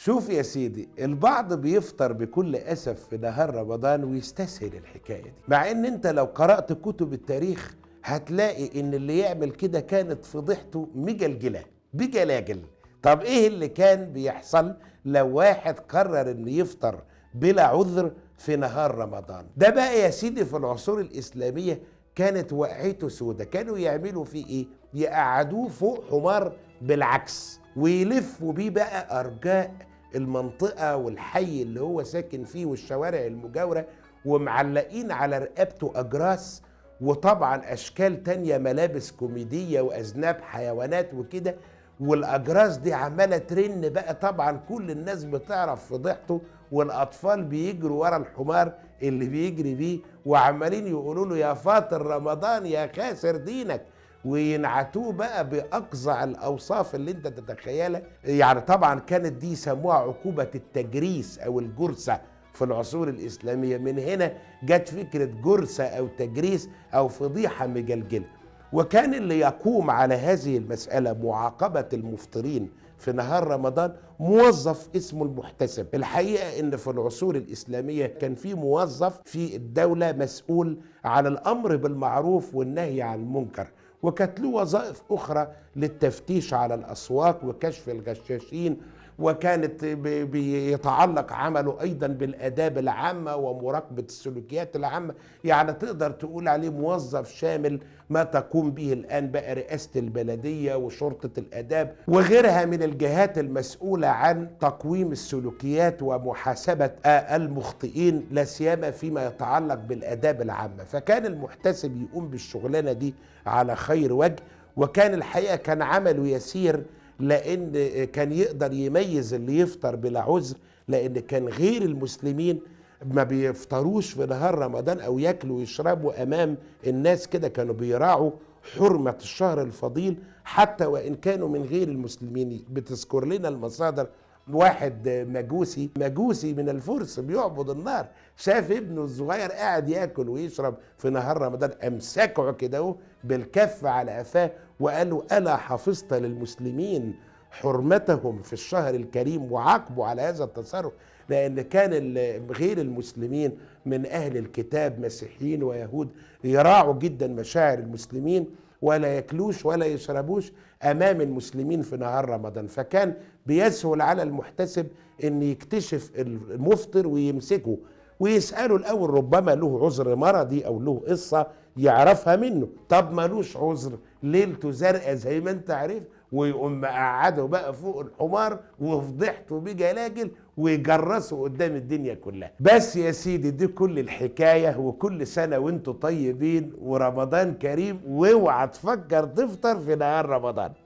شوف يا سيدي، البعض بيفطر بكل أسف في نهار رمضان ويستسهل الحكاية دي، مع ان انت لو قرأت كتب التاريخ هتلاقي ان اللي يعمل كده كانت فضيحته مجلجلة بجلاجل. طب ايه اللي كان بيحصل لو واحد قرر انه يفطر بلا عذر في نهار رمضان؟ ده بقى يا سيدي في العصور الإسلامية كانت وقعته سودة. كانوا يعملوا فيه ايه؟ يقعدوه فوق حمار بالعكس ويلفوا بيه بقى أرجاء المنطقة والحي اللي هو ساكن فيه والشوارع المجاورة، ومعلقين على رقبته أجراس وطبعا أشكال تانية، ملابس كوميدية وأذناب حيوانات وكده. والأجراس دي عمالة ترن بقى، طبعا كل الناس بتعرف فضيحته، والأطفال بيجروا ورا الحمار اللي بيجري بيه وعمالين يقولوا له يا فاطر رمضان يا خاسر دينك، وينعتوه بقى بأقصى الأوصاف اللي انت تتخيلها. يعني طبعا كانت دي يسموها عقوبة التجريس أو الجرسة في العصور الإسلامية. من هنا جت فكرة جرسة أو تجريس أو فضيحة مجلجلة. وكان اللي يقوم على هذه المسألة معاقبة المفطرين في نهار رمضان موظف اسمه المحتسب. الحقيقة ان في العصور الإسلامية كان في موظف في الدولة مسؤول عن الأمر بالمعروف والنهي عن المنكر، وكانت له وظائف أخرى للتفتيش على الأسواق وكشف الغشاشين، وكانت بيتعلق عمله أيضا بالآداب العامة ومراقبة السلوكيات العامة. يعني تقدر تقول عليه موظف شامل ما تقوم به الآن بقى رئاسة البلدية وشرطة الآداب وغيرها من الجهات المسؤولة عن تقويم السلوكيات ومحاسبة المخطئين، لا سيما فيما يتعلق بالآداب العامة. فكان المحتسب يقوم بالشغلانة دي على خير وجه، وكان الحقيقة كان عمله يسير، لأن كان يقدر يميز اللي يفطر بلا عذر، لأن كان غير المسلمين ما بيفطروش في نهار رمضان أو ياكلوا ويشربوا أمام الناس كده، كانوا بيراعوا حرمة الشهر الفضيل حتى وإن كانوا من غير المسلمين. بتذكر لنا المصادر واحد مجوسي من الفرس بيعبد النار، شاف ابنه الصغير قاعد ياكل ويشرب في نهار رمضان، امسكه كده اهو بالكف على قفاه وقال له الا حفظت للمسلمين حرمتهم في الشهر الكريم، وعاقبوا على هذا التصرف. لان كان غير المسلمين من اهل الكتاب مسيحيين ويهود يراعوا جدا مشاعر المسلمين، ولا ياكلوش ولا يشربوش امام المسلمين في نهار رمضان. فكان بيسهل على المحتسب ان يكتشف المفطر ويمسكه ويسأله الأول، ربما له عذر مرضي أو له قصة يعرفها منه. طب مالوش عذر، ليلته زرقاء زي ما انت عارف، ويقوم مقعده بقى فوق الحمار وفضحته بجلاجل ويجرسه قدام الدنيا كلها. بس يا سيدي دي كل الحكاية، وكل سنة وانتوا طيبين ورمضان كريم، واوعى تفكر تفطر في نهار رمضان.